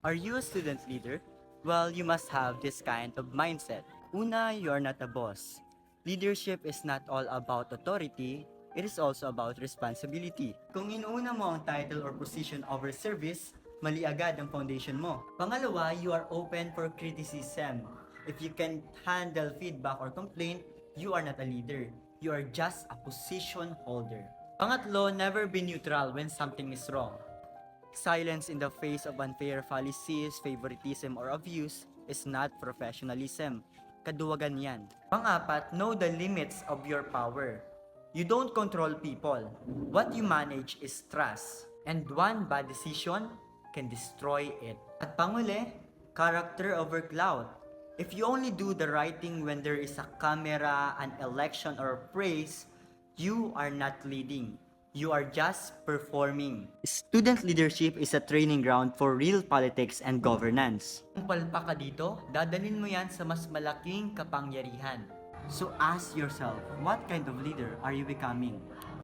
Are you a student leader? Well, you must have this kind of mindset. Una, you are not a boss. Leadership is not all about authority, it is also about responsibility. Kung inuuna mo ang title or position over service, mali agad ang foundation mo. Pangalawa, you are open for criticism. If you can handle feedback or complaint, you are not a leader. You are just a position holder. Pangatlo, never be neutral when something is wrong. Silence in the face of unfair policies, favoritism, or abuse is not professionalism. Kaduwagan yan. Pang-apat, know the limits of your power. You don't control people. What you manage is trust. And one bad decision can destroy it. At panguli, character over clout. If you only do the right thing when there is a camera, an election, or praise, you are not leading. You are just performing. Student leadership is a training ground for real politics and governance. Kung palpak ka dito, dadalhin mo yan sa mas malaking kapangyarihan. So ask yourself, what kind of leader are you becoming?